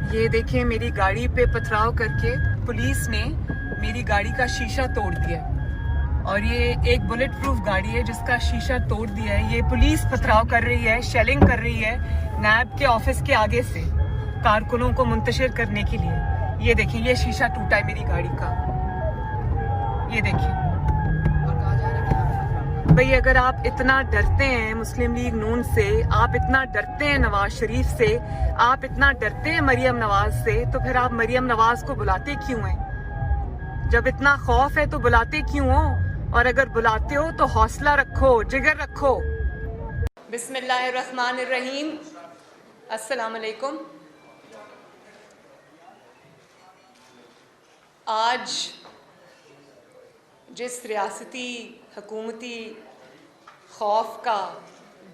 ये देखें, मेरी गाड़ी पे पथराव करके पुलिस ने मेरी गाड़ी का शीशा तोड़ दिया और ये एक बुलेट प्रूफ गाड़ी है जिसका शीशा तोड़ दिया है। ये पुलिस पथराव कर रही है, शेलिंग कर रही है नैब के ऑफिस के आगे से कारकुनों को मुंतशिर करने के लिए। ये देखिए, ये शीशा टूटा है मेरी गाड़ी का। ये देखिए भाई, अगर आप इतना डरते हैं मुस्लिम लीग नून से, आप इतना डरते हैं नवाज शरीफ से, आप इतना डरते हैं मरियम नवाज से, तो फिर आप मरियम नवाज को बुलाते क्यों हैं? जब इतना खौफ है तो बुलाते क्यों हो? और अगर बुलाते हो तो हौसला रखो, जिगर रखो। बिस्मिल्लाहिर्रहमानिर्रहीम, अस्सलाम वालेकुम। आज जिस रियासती हुकूमती खौफ का,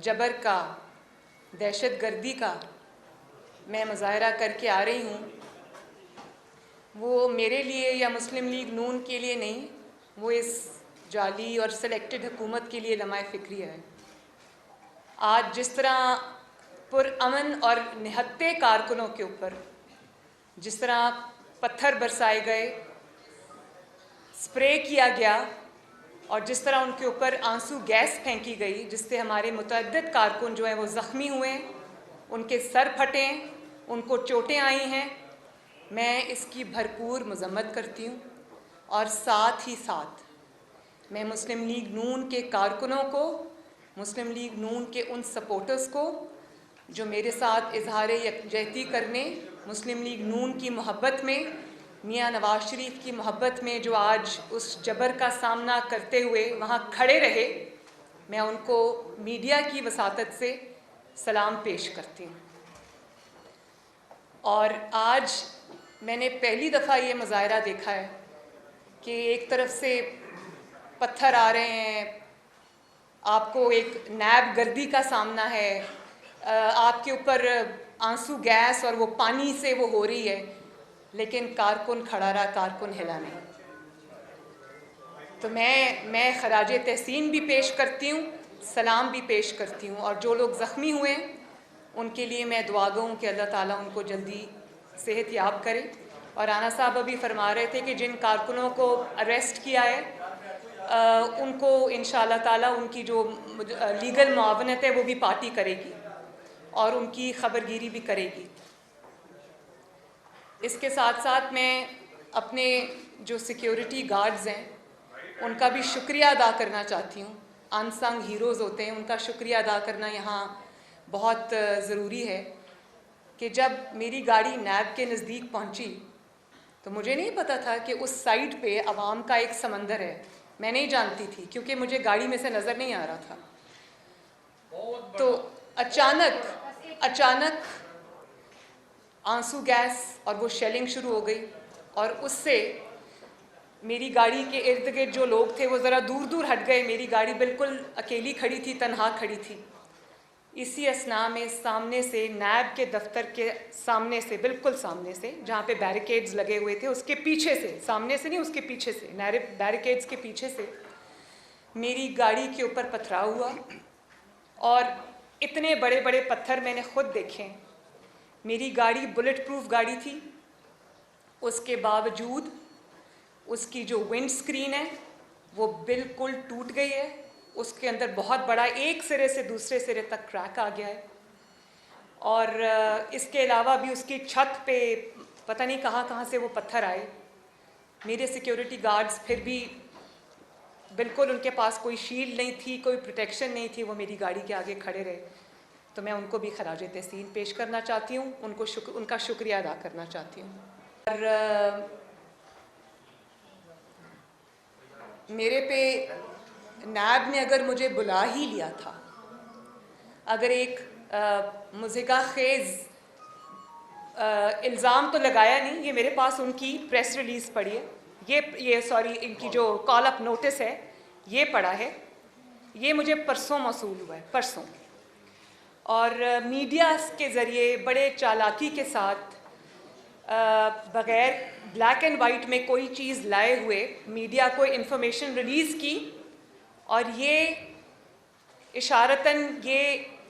जबर का, दहशत गर्दी का मैं मुजाहरा करके आ रही हूँ, वो मेरे लिए या मुस्लिम लीग नून के लिए नहीं, वो इस जाली और सेलेक्टेड हुकूमत के लिए लम्हा फ़िक्रिया है। आज जिस तरह पुरअमन और निहत्ते कारकुनों के ऊपर जिस तरह पत्थर बरसाए गए, स्प्रे किया गया और जिस तरह उनके ऊपर आंसू गैस फेंकी गई, जिससे हमारे मुतअद्दिद कारकुन जो हैं वो ज़ख्मी हुए, उनके सर फटे, उनको चोटें आई हैं, मैं इसकी भरपूर मज़म्मत करती हूँ। और साथ ही साथ मैं मुस्लिम लीग नून के कारकुनों को, मुस्लिम लीग नून के उन सपोर्टर्स को जो मेरे साथ इजहार यकजहती करने, मुस्लिम लीग नून की मोहब्बत में, मियाँ नवाज शरीफ की मोहब्बत में जो आज उस जबर का सामना करते हुए वहाँ खड़े रहे, मैं उनको मीडिया की वसातत से सलाम पेश करती हूँ। और आज मैंने पहली दफ़ा ये मुजाहरा देखा है कि एक तरफ से पत्थर आ रहे हैं, आपको एक नैब गर्दी का सामना है, आपके ऊपर आंसू गैस और वो पानी से वो हो रही है, लेकिन कारकुन खड़ा रहा, कारकुन हिला नहीं। तो मैं खराज तहसीन भी पेश करती हूँ, सलाम भी पेश करती हूँ। और जो लोग ज़ख्मी हुए हैं उनके लिए मैं दुआ गो हूँ कि अल्लाह ताला उनको जल्दी सेहत याब करे। और राना साहब अभी फरमा रहे थे कि जिन कारकुनों को अरेस्ट किया है उनको इंशाअल्लाह ताला उनकी जो लीगल मुआवनत है वो भी पार्टी करेगी और उनकी खबरगिरी भी करेगी। इसके साथ साथ मैं अपने जो सिक्योरिटी गार्ड्स हैं उनका भी शुक्रिया अदा करना चाहती हूँ। अनसंग हीरोज़ होते हैं, उनका शुक्रिया अदा करना यहाँ बहुत ज़रूरी है कि जब मेरी गाड़ी नैब के नज़दीक पहुँची तो मुझे नहीं पता था कि उस साइड पे आवाम का एक समंदर है। मैं नहीं जानती थी क्योंकि मुझे गाड़ी में से नज़र नहीं आ रहा था। तो अचानक आंसू गैस और वो शेलिंग शुरू हो गई और उससे मेरी गाड़ी के इर्द गिर्द जो लोग थे वो ज़रा दूर दूर हट गए। मेरी गाड़ी बिल्कुल अकेली खड़ी थी, तन्हा खड़ी थी। इसी असना में सामने से, नैब के दफ्तर के सामने से, बिल्कुल सामने से, जहाँ पे बैरिकेड्स लगे हुए थे उसके पीछे से, सामने से नहीं उसके पीछे से, बैरिकेड्स के पीछे से मेरी गाड़ी के ऊपर पथराव हुआ। और इतने बड़े बड़े पत्थर मैंने खुद देखे। मेरी गाड़ी बुलेट प्रूफ गाड़ी थी, उसके बावजूद उसकी जो विंड स्क्रीन है वो बिल्कुल टूट गई है। उसके अंदर बहुत बड़ा एक सिरे से दूसरे सिरे तक क्रैक आ गया है। और इसके अलावा भी उसकी छत पे पता नहीं कहाँ से वो पत्थर आए। मेरे सिक्योरिटी गार्ड्स फिर भी बिल्कुल, उनके पास कोई शील्ड नहीं थी, कोई प्रोटेक्शन नहीं थी, वो मेरी गाड़ी के आगे खड़े रहे। तो मैं उनको भी खराज तहसीन पेश करना चाहती हूँ, उनका शुक्रिया अदा करना चाहती हूँ। और मेरे पे नैब ने अगर मुझे बुला ही लिया था, अगर एक मुज़िका खेज़ इल्ज़ाम तो लगाया नहीं, ये मेरे पास उनकी प्रेस रिलीज़ पड़ी है, इनकी जो कॉल अप नोटिस है ये पड़ा है, ये मुझे परसों मौसूल हुआ है, परसों। और मीडिया के ज़रिए बड़े चालाकी के साथ बग़ैर ब्लैक एंड वाइट में कोई चीज़ लाए हुए मीडिया को इन्फॉर्मेशन रिलीज़ की और ये इशारतन ये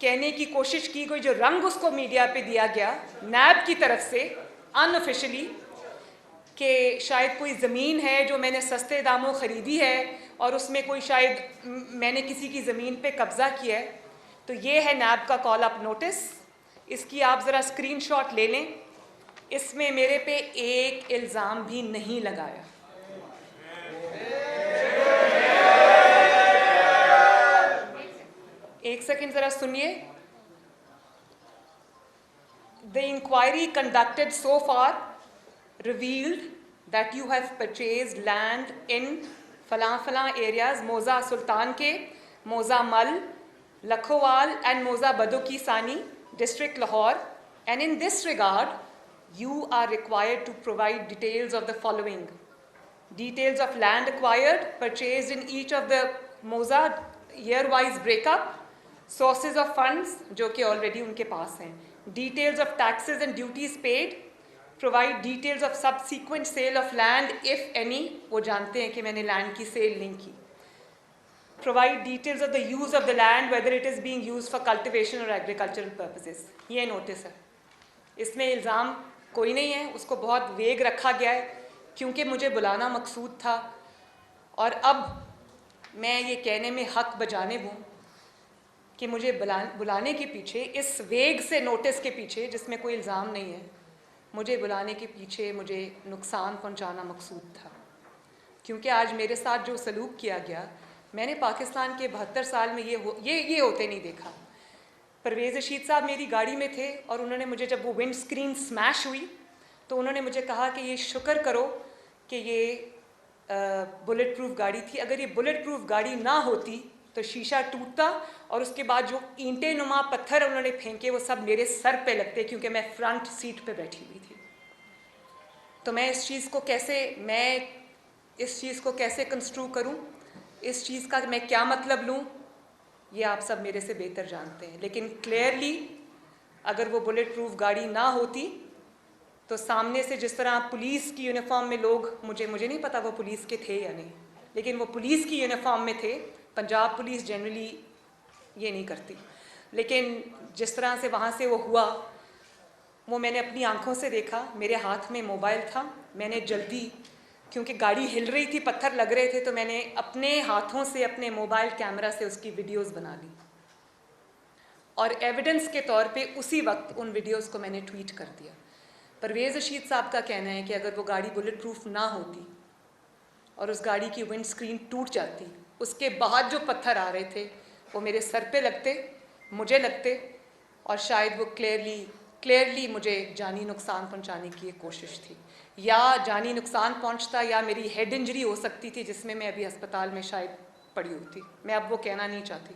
कहने की कोशिश की गई, जो रंग उसको मीडिया पे दिया गया नैब की तरफ से, अनऑफिशियली कि शायद कोई ज़मीन है जो मैंने सस्ते दामों ख़रीदी है और उसमें कोई शायद मैंने किसी की ज़मीन पे कब्ज़ा किया है। तो ये है नैब का कॉल अप नोटिस, इसकी आप ज़रा स्क्रीनशॉट ले लें। इसमें मेरे पे एक इल्ज़ाम भी नहीं लगाया। एक सेकंड ज़रा सुनिए। The inquiry conducted so far revealed that you have purchased land in Falan areas, Moza Sultan Ke, Moza Mal, Lakhowal and Moza Baduki Sani, District Lahore, and in this regard, you are required to provide details of the following: details of land acquired, purchased in each of the Moza, year-wise breakup, sources of funds जो कि already उनके पास हैं, details of taxes and duties paid, provide details of subsequent sale of land if any, वो जानते हैं कि मैंने land की sale नहीं की, provide details of the use of the land, whether it is being used for cultivation or agricultural purposes. ये notice है, इसमें इल्ज़ाम कोई नहीं है, उसको बहुत वेग रखा गया है क्योंकि मुझे बुलाना मकसूद था। और अब मैं ये कहने में हक बजानिब हूँ कि मुझे बुलाने के पीछे, इस वेग से नोटिस के पीछे जिसमें कोई इल्ज़ाम नहीं है, मुझे बुलाने के पीछे मुझे नुकसान पहुँचाना मकसूद था। क्योंकि आज मेरे साथ जो सलूक किया गया, मैंने पाकिस्तान के 72 साल में ये होते नहीं देखा। परवेज़ रशीद साहब मेरी गाड़ी में थे और उन्होंने मुझे, जब वो विंड स्क्रीन स्मैश हुई तो उन्होंने मुझे कहा कि ये शुक्र करो कि ये बुलेट प्रूफ गाड़ी थी, अगर ये बुलेट प्रूफ गाड़ी ना होती तो शीशा टूटता और उसके बाद जो ईंटे नुमा पत्थर उन्होंने फेंके वो सब मेरे सर पे लगते, क्योंकि मैं फ्रंट सीट पे बैठी हुई थी। तो मैं इस चीज़ को कैसे कंस्ट्रू करूं, इस चीज़ का मैं क्या मतलब लूं, ये आप सब मेरे से बेहतर जानते हैं। लेकिन क्लियरली अगर वो बुलेट प्रूफ गाड़ी ना होती तो सामने से जिस तरह पुलिस की यूनिफॉर्म में लोग, मुझे नहीं पता वो पुलिस के थे या नहीं, लेकिन वो पुलिस की यूनिफॉर्म में थे। पंजाब पुलिस जनरली ये नहीं करती, लेकिन जिस तरह से वहाँ से वो हुआ, वो मैंने अपनी आंखों से देखा। मेरे हाथ में मोबाइल था, मैंने जल्दी, क्योंकि गाड़ी हिल रही थी, पत्थर लग रहे थे, तो मैंने अपने हाथों से अपने मोबाइल कैमरा से उसकी वीडियोस बना ली और एविडेंस के तौर पे उसी वक्त उन वीडियोस को मैंने ट्वीट कर दिया। परवेज़ रशीद साहब का कहना है कि अगर वो गाड़ी बुलेट प्रूफ ना होती और उस गाड़ी की विंड स्क्रीन टूट जाती, उसके बाद जो पत्थर आ रहे थे वो मेरे सर पे लगते, मुझे लगते, और शायद वो क्लियरली मुझे जानी नुकसान पहुंचाने की एक कोशिश थी, या जानी नुकसान पहुंचता या मेरी हेड इंजरी हो सकती थी जिसमें मैं अभी अस्पताल में शायद पड़ी हुई थी। मैं अब वो कहना नहीं चाहती।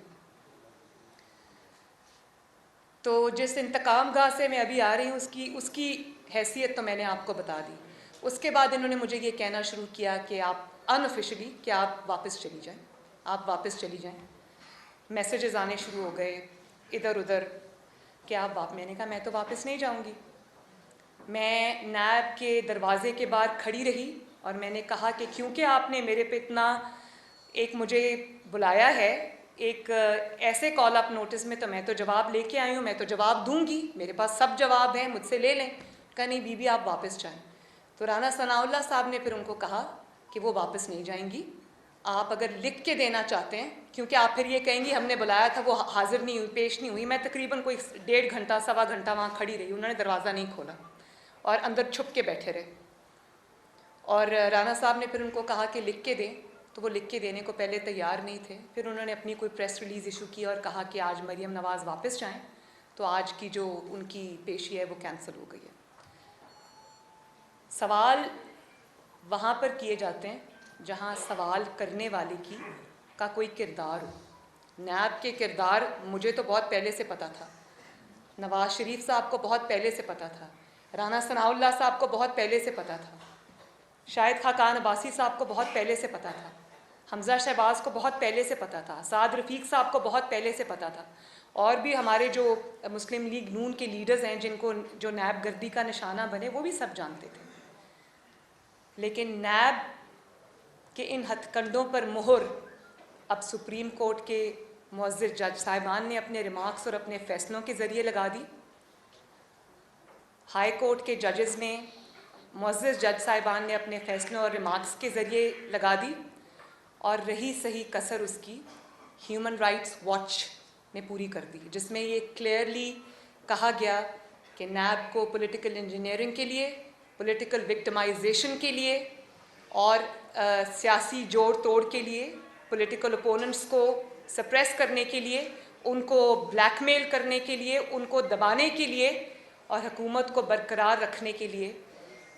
तो जिस इंतकाम गाह से मैं अभी आ रही हूँ उसकी हैसियत तो मैंने आपको बता दी। उसके बाद इन्होंने मुझे ये कहना शुरू किया कि आप अनऑफिशियली कि आप वापस चली जाएं, आप वापस चली जाएं। मैसेजेस आने शुरू हो गए इधर उधर कि आप मैंने कहा मैं तो वापस नहीं जाऊंगी। मैं नैब के दरवाजे के बाहर खड़ी रही और मैंने कहा कि क्योंकि आपने मेरे पे इतना एक मुझे बुलाया है एक ऐसे कॉल अप नोटिस में, तो मैं तो जवाब लेके आई हूँ, मैं तो जवाब दूंगी, मेरे पास सब जवाब हैं, मुझसे ले लें। कहा नहीं बीबी आप वापस जाएं। तो राना सनाउल्लाह साहब ने फिर उनको कहा कि वो वापस नहीं जाएंगी, आप अगर लिख के देना चाहते हैं, क्योंकि आप फिर ये कहेंगी हमने बुलाया था वो हाजिर नहीं हुई, पेश नहीं हुई। मैं तकरीबन कोई 1.5 घंटा 1.25 घंटा वहाँ खड़ी रही, उन्होंने दरवाज़ा नहीं खोला और अंदर छुप के बैठे रहे। और राना साहब ने फिर उनको कहा कि लिख के दें, तो वो लिख के देने को पहले तैयार नहीं थे। फिर उन्होंने अपनी कोई प्रेस रिलीज़ इशू की और कहा कि आज मरियम नवाज़ वापस जाएं, तो आज की जो उनकी पेशी है वो कैंसिल हो गई है। सवाल वहाँ पर किए जाते हैं जहाँ सवाल करने वाले का कोई किरदार हो। नैब के किरदार मुझे तो बहुत पहले से पता था, नवाज़ शरीफ साहब को बहुत पहले से पता था, राना सनाउल्लाह साहब को बहुत पहले से पता था, शाहिद खाकान अब्बासी साहब को बहुत पहले से पता था, हमज़ा शहबाज को बहुत पहले से पता था, साद रफ़ीक साहब को बहुत पहले से पता था, और भी हमारे जो मुस्लिम लीग नून के लीडर्स हैं जिनको जो नैब गर्दी का निशाना बने, वो भी सब जानते थे। लेकिन नैब के इन हथकंडों पर मोहर अब सुप्रीम कोर्ट के मुअज़्ज़र जज साहिबान ने अपने रिमार्क्स और अपने फ़ैसलों के ज़रिए लगा दी। हाई कोर्ट के जजेस ने, मुअज़्ज़ज़ जज साहिबान ने अपने फ़ैसलों और रिमार्क्स के ज़रिए लगा दी, और रही सही कसर उसकी ह्यूमन राइट्स वॉच ने पूरी कर दी, जिसमें ये क्लियरली कहा गया कि नैब को पॉलिटिकल इंजीनियरिंग के लिए, पॉलिटिकल विक्टिमाइजेशन के लिए और सियासी जोड़ तोड़ के लिए, पॉलिटिकल ओपोनेंट्स को सप्रेस करने के लिए, उनको ब्लैकमेल करने के लिए, उनको दबाने के लिए और हुकूमत को बरकरार रखने के लिए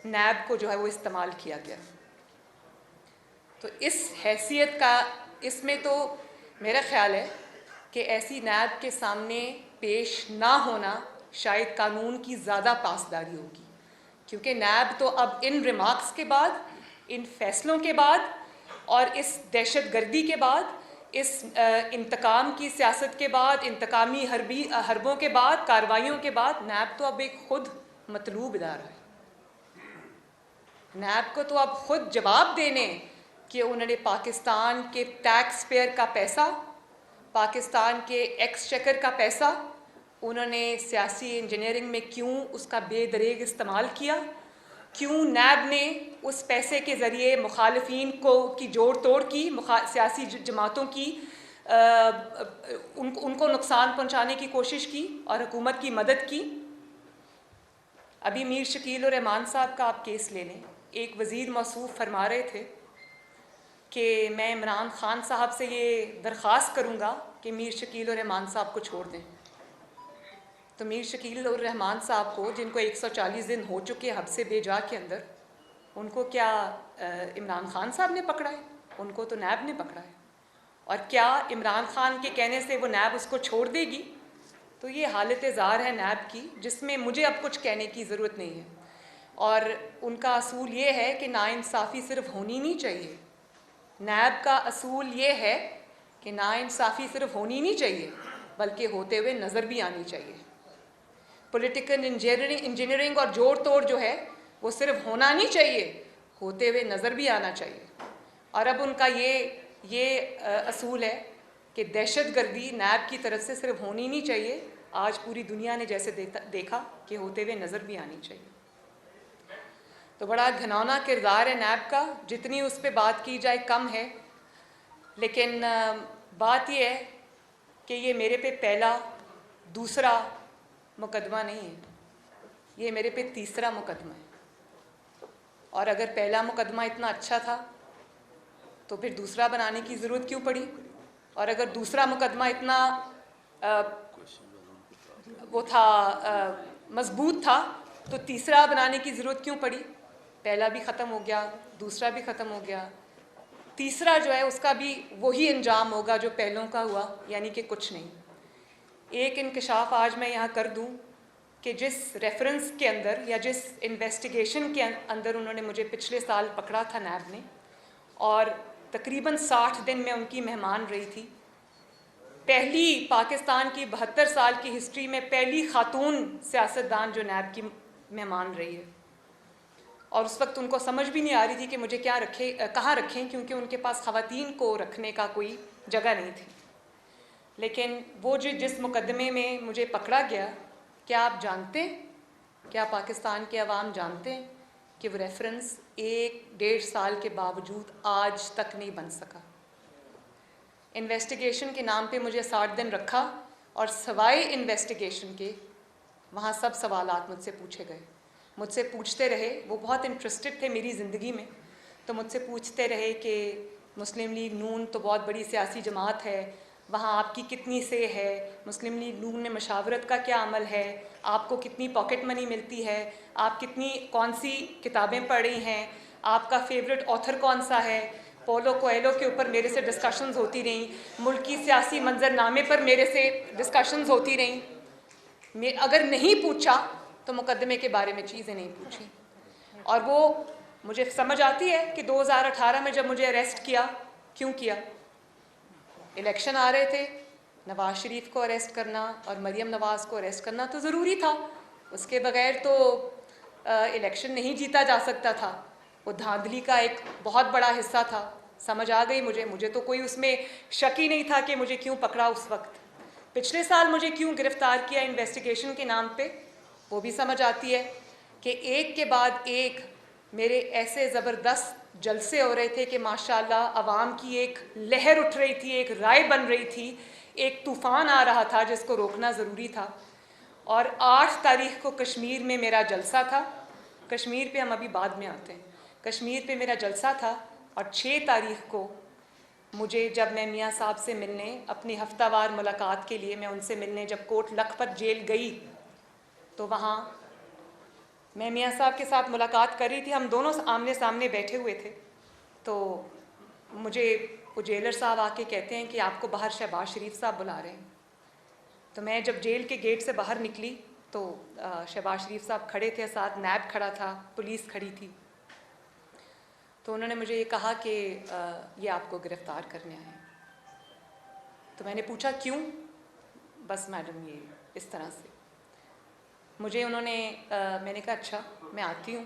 नैब को जो है वो इस्तेमाल किया गया। तो इस हैसियत का इसमें तो मेरा ख्याल है कि ऐसी नैब के सामने पेश ना होना शायद कानून की ज़्यादा पासदारी होगी, क्योंकि नैब तो अब इन रिमार्क्स के बाद, इन फैसलों के बाद और इस दहशतगर्दी के बाद, इस इंतकाम की सियासत के बाद, इंतकामी हरबों के बाद, कार्रवाइयों के बाद, नैब तो अब एक खुद मतलूब इदारा है। नैब को तो अब खुद जवाब देने कि उन्होंने पाकिस्तान के टैक्स पेयर का पैसा, पाकिस्तान के एक्सचेकर का पैसा, उन्होंने सियासी इंजीनियरिंग में क्यों उसका बेदरेग इस्तेमाल किया, क्यों नैब ने उस पैसे के ज़रिए मुखालिफिन को की जोड़ तोड़ की, सियासी जमातों की उनको नुकसान पहुंचाने की कोशिश की और हुकूमत की मदद की। अभी मीर शकील और रहमान साहब का आप केस ले लें, एक वज़ीर मौसूफ फरमा रहे थे कि मैं इमरान ख़ान साहब से ये दरख्वास्त करूँगा कि मीर शकील और रहमान साहब को छोड़ दें। तो मीर शकील और रहमान साहब को, जिनको 140 दिन हो चुके हब्से बेजा के अंदर, उनको क्या इमरान ख़ान साहब ने पकड़ा है? उनको तो नैब ने पकड़ा है। और क्या इमरान ख़ान के कहने से वो नैब उसको छोड़ देगी? तो ये हालत ज़ार है नैब की, जिसमें मुझे अब कुछ कहने की ज़रूरत नहीं है। और उनका असूल ये है कि नाइंसाफ़ी सिर्फ होनी नहीं चाहिए। नैब का असूल ये है कि नाइंसाफ़ी सिर्फ होनी नहीं चाहिए, बल्कि होते हुए नज़र भी आनी चाहिए। पॉलिटिकल इंजीनियरिंग और जोड़ तोड़ जो है वो सिर्फ होना नहीं चाहिए, होते हुए नज़र भी आना चाहिए। और अब उनका ये असूल है कि दहशतगर्दी नैब की तरफ से सिर्फ होनी नहीं चाहिए, आज पूरी दुनिया ने जैसे देखा कि होते हुए नज़र भी आनी चाहिए। तो बड़ा घिनौना किरदार है नैब का, जितनी उस पर बात की जाए कम है। लेकिन बात यह है कि ये मेरे पे पहला दूसरा मुकदमा नहीं है, ये मेरे पे तीसरा मुकदमा है। और अगर पहला मुकदमा इतना अच्छा था तो फिर दूसरा बनाने की ज़रूरत क्यों पड़ी? और अगर दूसरा मुकदमा इतना वो था मजबूत था तो तीसरा बनाने की ज़रूरत क्यों पड़ी? पहला भी ख़त्म हो गया, दूसरा भी ख़त्म हो गया, तीसरा जो है उसका भी वही अंजाम होगा जो पहलों का हुआ, यानी कि कुछ नहीं। एक इंकशाफ आज मैं यहाँ कर दूँ कि जिस रेफरेंस के अंदर या जिस इन्वेस्टिगेशन के अंदर उन्होंने मुझे पिछले साल पकड़ा था नैब ने, और तकरीबन 60 दिन में उनकी मेहमान रही थी, पहली पाकिस्तान की 72 साल की हिस्ट्री में पहली खातून सियासतदान जो नैब की मेहमान रही है। और उस वक्त उनको समझ भी नहीं आ रही थी कि मुझे कहाँ रखें, क्योंकि उनके पास ख़वातीन को रखने का कोई जगह नहीं थी। लेकिन वो जिस मुकदमे में मुझे पकड़ा गया, क्या आप जानते हैं, क्या पाकिस्तान के अवाम जानते हैं कि वो रेफरेंस 1-1.5 साल के बावजूद आज तक नहीं बन सका। इन्वेस्टिगेशन के नाम पे मुझे 60 दिन रखा और सवाए इन्वेस्टिगेशन के वहाँ सब सवालात मुझसे पूछे गए, मुझसे पूछते रहे। वो बहुत इंटरेस्टेड थे मेरी ज़िंदगी में, तो मुझसे पूछते रहे कि मुस्लिम लीग नून तो बहुत बड़ी सियासी जमात है, वहाँ आपकी कितनी से है, मुस्लिम लीग नून में मशावरत का क्या अमल है, आपको कितनी पॉकेट मनी मिलती है, आप कौन सी किताबें पढ़ी हैं, आपका फेवरेट ऑथर कौन सा है। पोलो कोएलो के ऊपर मेरे से डिस्कशंस होती रहीं, मुल्की सियासी मंजरनामे पर मेरे से डिस्कशंस होती रहीं। अगर नहीं पूछा तो मुकदमे के बारे में चीज़ें नहीं पूछी। और वो मुझे समझ आती है कि 2018 में जब मुझे अरेस्ट किया, क्यों किया? इलेक्शन आ रहे थे, नवाज़ शरीफ को अरेस्ट करना और मरियम नवाज़ को अरेस्ट करना तो ज़रूरी था, उसके बगैर तो इलेक्शन नहीं जीता जा सकता था। वो धांधली का एक बहुत बड़ा हिस्सा था। समझ आ गई मुझे तो कोई उसमें शक ही नहीं था कि मुझे क्यों पकड़ा उस वक्त। पिछले साल मुझे क्यों गिरफ़्तार किया इन्वेस्टिगेशन के नाम पे, वो भी समझ आती है। कि एक के बाद एक मेरे ऐसे ज़बरदस्त जलसे हो रहे थे कि माशाल्लाह अवाम की एक लहर उठ रही थी, एक राय बन रही थी, एक तूफ़ान आ रहा था जिसको रोकना ज़रूरी था। और 8 तारीख को कश्मीर में मेरा जलसा था। कश्मीर पे हम अभी बाद में आते हैं। कश्मीर पे मेरा जलसा था और 6 तारीख को मुझे, जब मैं मियाँ साहब से मिलने, अपनी हफ्तावार मुलाकात के लिए मैं उनसे मिलने जब कोट लखपत जेल गई, तो वहाँ मैं मियाँ साहब के साथ मुलाकात कर रही थी। हम दोनों आमने सामने बैठे हुए थे। तो मुझे वो जेलर साहब आके कहते हैं कि आपको बाहर शहबाज शरीफ साहब बुला रहे हैं। तो मैं जब जेल के गेट से बाहर निकली तो शहबाज शरीफ साहब खड़े थे, साथ नैब खड़ा था, पुलिस खड़ी थी। तो उन्होंने मुझे ये कहा कि ये आपको गिरफ़्तार करने आए हैं। तो मैंने पूछा क्यों? बस मैडम ये इस तरह से मुझे उन्होंने मैंने कहा अच्छा मैं आती हूँ,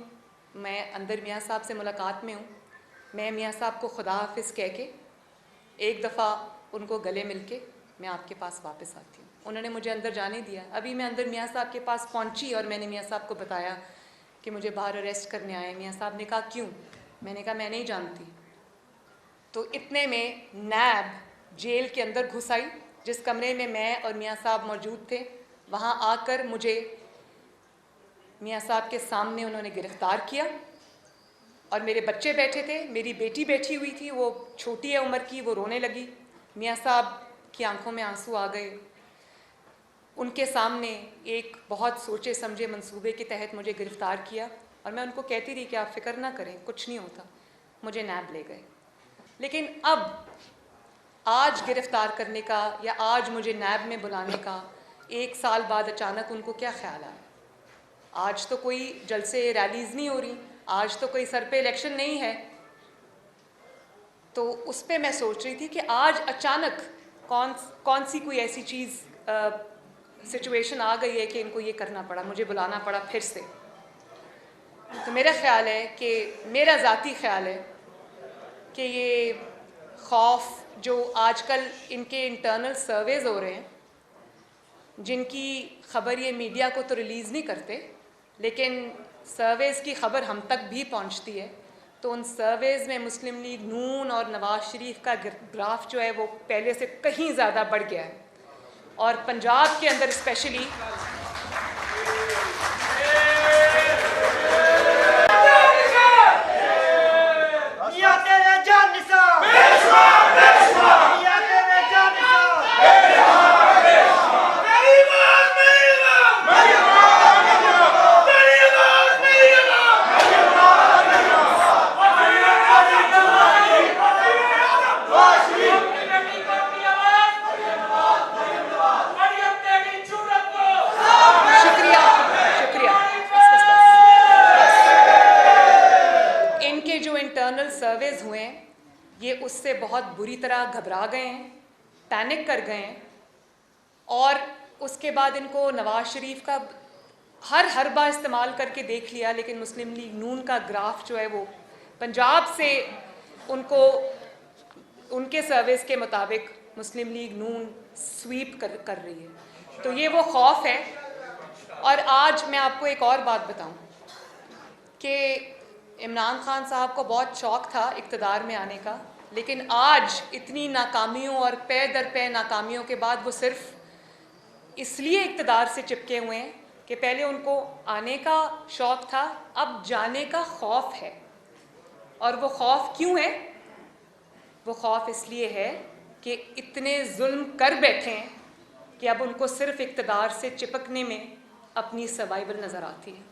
मैं अंदर मियाँ साहब से मुलाकात में हूँ। मैं मियाँ साहब को खुदा हाफिज़ कह के एक दफ़ा उनको गले मिल के मैं आपके पास वापस आती हूँ। उन्होंने मुझे अंदर जाने दिया। अभी मैं अंदर मियाँ साहब के पास पहुँची और मैंने मियाँ साहब को बताया कि मुझे बाहर अरेस्ट करने आए। मियाँ साहब ने कहा क्यों? मैंने कहा मैं नहीं जानती। तो इतने में नैब जेल के अंदर घुस आई, जिस कमरे में मैं और मियाँ साहब मौजूद थे। वहाँ आकर मुझे मियाँ साहब के सामने उन्होंने गिरफ़्तार किया और मेरे बच्चे बैठे थे, मेरी बेटी बैठी हुई थी, वो छोटी है उम्र की, वो रोने लगी। मियाँ साहब की आंखों में आंसू आ गए। उनके सामने एक बहुत सोचे समझे मंसूबे के तहत मुझे गिरफ़्तार किया और मैं उनको कहती रही कि आप फ़िक्र ना करें, कुछ नहीं होता। मुझे नैब ले गए। लेकिन अब आज गिरफ़्तार करने का या आज मुझे नैब में बुलाने का 1 साल बाद अचानक उनको क्या ख्याल आया? आज तो कोई जलसे रैलीज़ नहीं हो रही, आज तो कोई सर पे इलेक्शन नहीं है। तो उस पे मैं सोच रही थी कि आज अचानक कौन सी कोई ऐसी चीज़ सिचुएशन आ गई है कि इनको ये करना पड़ा, मुझे बुलाना पड़ा फिर से। तो मेरा ख़्याल है कि मेरा ज़ाती ख़्याल है कि ये खौफ जो आजकल इनके इंटरनल सर्वेज़ हो रहे हैं, जिनकी ख़बर ये मीडिया को तो रिलीज़ नहीं करते, लेकिन सर्वेज़ की ख़बर हम तक भी पहुंचती है। तो उन सर्वेज़ में मुस्लिम लीग नून और नवाज़ शरीफ का ग्राफ जो है वो पहले से कहीं ज़्यादा बढ़ गया है। और पंजाब के अंदर स्पेशली सर्वेज़ हुए हैं, ये उससे बहुत बुरी तरह घबरा गए हैं, पैनिक कर गए हैं। और उसके बाद इनको नवाज़ शरीफ का हर बार इस्तेमाल करके देख लिया, लेकिन मुस्लिम लीग नून का ग्राफ जो है वो पंजाब से उनको उनके सर्वेस के मुताबिक मुस्लिम लीग नून स्वीप कर रही है। तो ये वो खौफ है। और आज मैं आपको एक और बात बताऊं कि इमरान खान साहब को बहुत शौक़ था इक़्तिदार में आने का, लेकिन आज इतनी नाकामियों और पे दर पे नाकामियों के बाद वो सिर्फ इसलिए इक़्तिदार से चिपके हुए हैं कि पहले उनको आने का शौक़ था, अब जाने का खौफ है। और वो खौफ क्यों है? वो खौफ इसलिए है कि इतने जुल्म कर बैठे हैं कि अब उनको सिर्फ इक़्तिदार से चिपकने में अपनी सर्वाइवल नज़र आती है।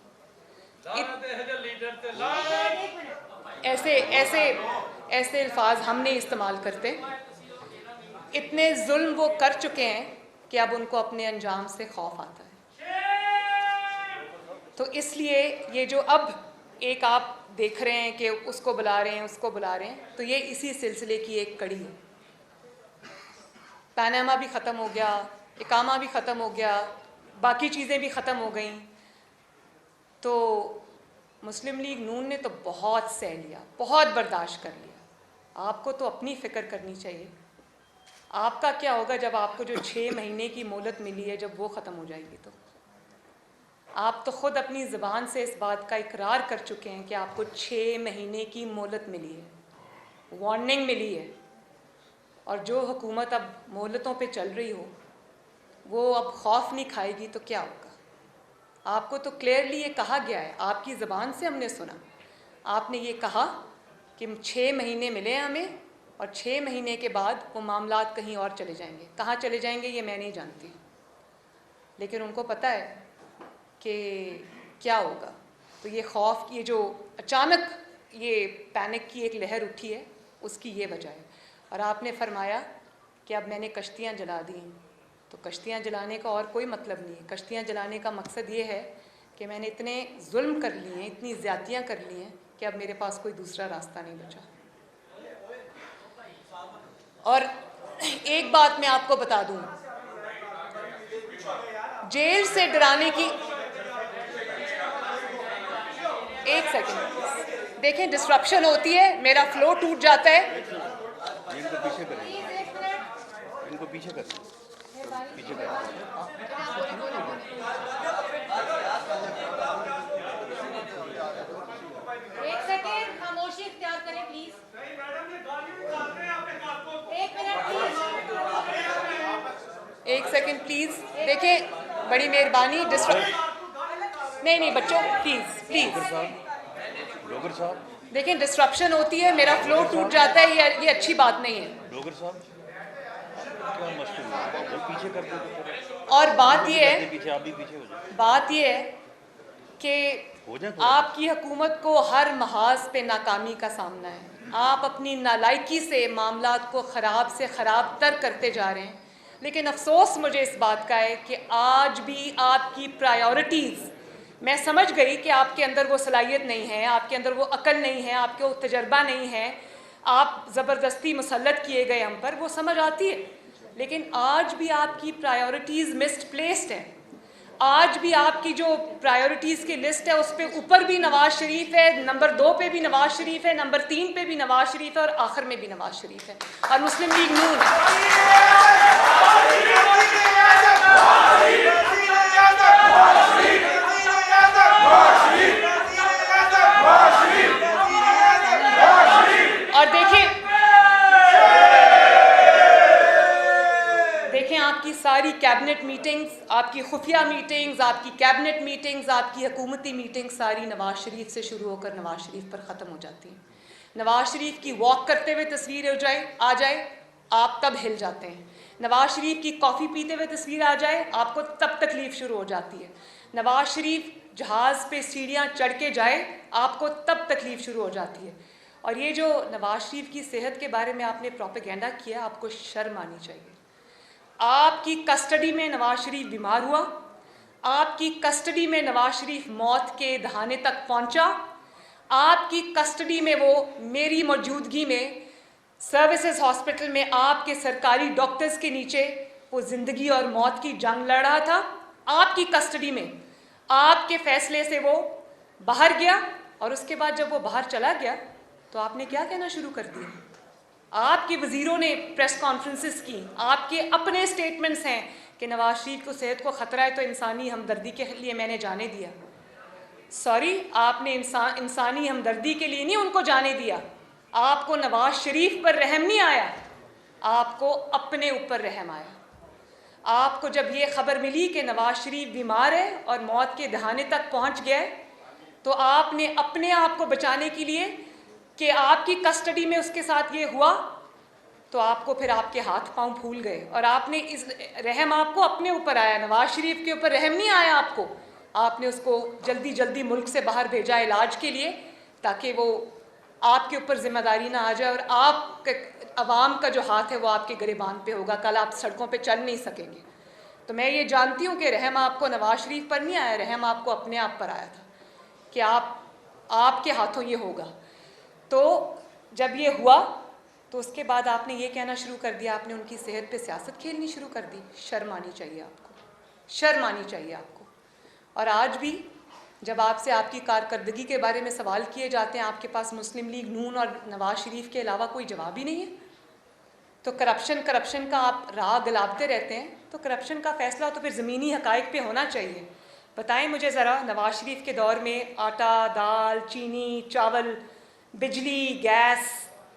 ऐसे ऐसे ऐसे अल्फाज हम नहीं इस्तेमाल करते। इतने जुल्म वो कर चुके हैं कि अब उनको अपने अंजाम से खौफ आता है। तो इसलिए ये जो अब एक आप देख रहे हैं कि उसको बुला रहे हैं, उसको बुला रहे हैं, तो ये इसी सिलसिले की एक कड़ी है। पनामा भी ख़त्म हो गया, इकामा भी ख़त्म हो गया, बाकी चीज़ें भी ख़त्म हो गई। तो मुस्लिम लीग नून ने तो बहुत सह लिया, बहुत बर्दाश्त कर लिया। आपको तो अपनी फ़िक्र करनी चाहिए। आपका क्या होगा जब आपको जो 6 महीने की मोहलत मिली है, जब वो ख़त्म हो जाएगी? तो आप तो ख़ुद अपनी ज़बान से इस बात का इकरार कर चुके हैं कि आपको 6 महीने की मोहलत मिली है, वार्निंग मिली है। और जो हुकूमत अब मोहलतों पे चल रही हो वो अब खौफ नहीं खाएगी तो क्या होगा? आपको तो क्लियरली ये कहा गया है, आपकी ज़बान से हमने सुना, आपने ये कहा कि 6 महीने मिले हमें और 6 महीने के बाद वो मामलात कहीं और चले जाएंगे। कहाँ चले जाएंगे ये मैं नहीं जानती, लेकिन उनको पता है कि क्या होगा। तो ये खौफ की जो अचानक ये पैनिक की एक लहर उठी है उसकी ये वजह है। और आपने फरमाया कि अब मैंने कश्तियाँ जला दी हैं, तो कश्तियाँ जलाने का और कोई मतलब नहीं है। कश्तियाँ जलाने का मकसद ये है कि मैंने इतने जुल्म कर लिए हैं, इतनी ज़्यादतियाँ कर ली हैं कि अब मेरे पास कोई दूसरा रास्ता नहीं बचा। और एक बात मैं आपको बता दूं, जेल से डराने की, एक सेकंड देखें, डिस्ट्रप्शन होती है, मेरा फ्लो टूट जाता है। इनको पीछे कर एक सेकेंड खामोशी इख्तियार करें प्लीज। एक मिनट प्लीज। एक सेकंड प्लीज, देखें बड़ी मेहरबानी। नहीं बच्चों, प्लीज प्लीज डोगर साहब, देखें डिस्ट्रप्शन होती है, मेरा फ्लो टूट जाता है, ये अच्छी बात नहीं है। डोगर साहब क्या मसला है? वो पीछे कर दो। और बात ये है, पीछे आप भी पीछे हो जाओ। बात ये है कि आपकी हुकूमत को हर महाज पे नाकामी का सामना है। आप अपनी नालायकी से मामलात को ख़राब से ख़राब तर करते जा रहे हैं, लेकिन अफसोस मुझे इस बात का है कि आज भी आपकी प्रायोरिटीज़, मैं समझ गई कि आपके अंदर वो सलाहियत नहीं है, आपके अंदर वो अकल नहीं है, आपके वो तजर्बा नहीं है, आप ज़बरदस्ती मुसल्लत किए गए हम पर, वो समझ आती है, लेकिन आज भी आपकी प्रायोरिटीज़ मिसप्लेस्ड हैं। आज भी आपकी जो प्रायोरिटीज़ की लिस्ट है उस पर ऊपर भी नवाज शरीफ है, नंबर 2 पे भी नवाज शरीफ है, नंबर 3 पे भी नवाज शरीफ है और आखिर में भी नवाज शरीफ है और मुस्लिम लीग नून है। और देखें आपकी सारी कैबिनेट मीटिंग्स, आपकी खुफिया मीटिंग्स, आपकी कैबिनेट मीटिंग्स, आपकी हुकूमती मीटिंग्स सारी नवाज शरीफ से शुरू होकर नवाज शरीफ पर ख़त्म हो जाती हैं। नवाज शरीफ की वॉक करते हुए तस्वीर आ जाए आप तब हिल जाते हैं। नवाज शरीफ की कॉफ़ी पीते हुए तस्वीर आ जाए आपको तब तकलीफ़ शुरू हो जाती है। नवाज शरीफ जहाज़ पे सीढ़ियाँ चढ़ के जाए आपको तब तकलीफ़ शुरू हो जाती है। और ये जो नवाज शरीफ की सेहत के बारे में आपने प्रोपेगेंडा किया, आपको शर्म आनी चाहिए। आपकी कस्टडी में नवाज शरीफ बीमार हुआ, आपकी कस्टडी में नवाज शरीफ मौत के दहाने तक पहुंचा, आपकी कस्टडी में वो मेरी मौजूदगी में सर्विसेज हॉस्पिटल में आपके सरकारी डॉक्टर्स के नीचे वो ज़िंदगी और मौत की जंग लड़ रहा था। आपकी कस्टडी में आपके फैसले से वो बाहर गया और उसके बाद जब वो बाहर चला गया तो आपने क्या कहना शुरू कर दिया? आपके वज़ीरों ने प्रेस कॉन्फ्रेंसेस की, आपके अपने स्टेटमेंट्स हैं कि नवाज शरीफ को सेहत को ख़तरा है तो इंसानी हमदर्दी के लिए मैंने जाने दिया। सॉरी, आपने इंसानी हमदर्दी के लिए नहीं उनको जाने दिया, आपको नवाज शरीफ पर रहम नहीं आया, आपको अपने ऊपर रहम आया। आपको जब ये खबर मिली कि नवाज शरीफ बीमार है और मौत के दहाने तक पहुंच गया तो आपने अपने आप को बचाने के लिए कि आपकी कस्टडी में उसके साथ ये हुआ तो आपको फिर आपके हाथ पांव फूल गए और आपने इस रहम आपको अपने ऊपर आया, नवाज शरीफ के ऊपर रहम नहीं आया आपको। आपने उसको जल्दी जल्दी मुल्क से बाहर भेजा इलाज के लिए ताकि वो आपके ऊपर जिम्मेदारी ना आ जाए और आप अवाम का जो हाथ है वो आपके गिरेबान पे होगा, कल आप सड़कों पे चल नहीं सकेंगे। तो मैं ये जानती हूँ कि रहम आपको नवाज शरीफ पर नहीं आया, रहम आपको अपने आप पर आया था कि आपके हाथों ये होगा। तो जब ये हुआ तो उसके बाद आपने ये कहना शुरू कर दिया, आपने उनकी सेहत पे सियासत खेलनी शुरू कर दी। शर्म आनी चाहिए आपको, शर्म आनी चाहिए आपको। और आज भी जब आपसे आपकी कारकर्दगी के बारे में सवाल किए जाते हैं आपके पास मुस्लिम लीग नून और नवाज शरीफ के अलावा कोई जवाब ही नहीं है। तो करप्शन का आप राह गलाबते रहते हैं। तो करप्शन का फैसला तो फिर ज़मीनी हक़ाइक़ पे होना चाहिए। बताएं मुझे ज़रा, नवाज शरीफ के दौर में आटा, दाल, चीनी, चावल, बिजली, गैस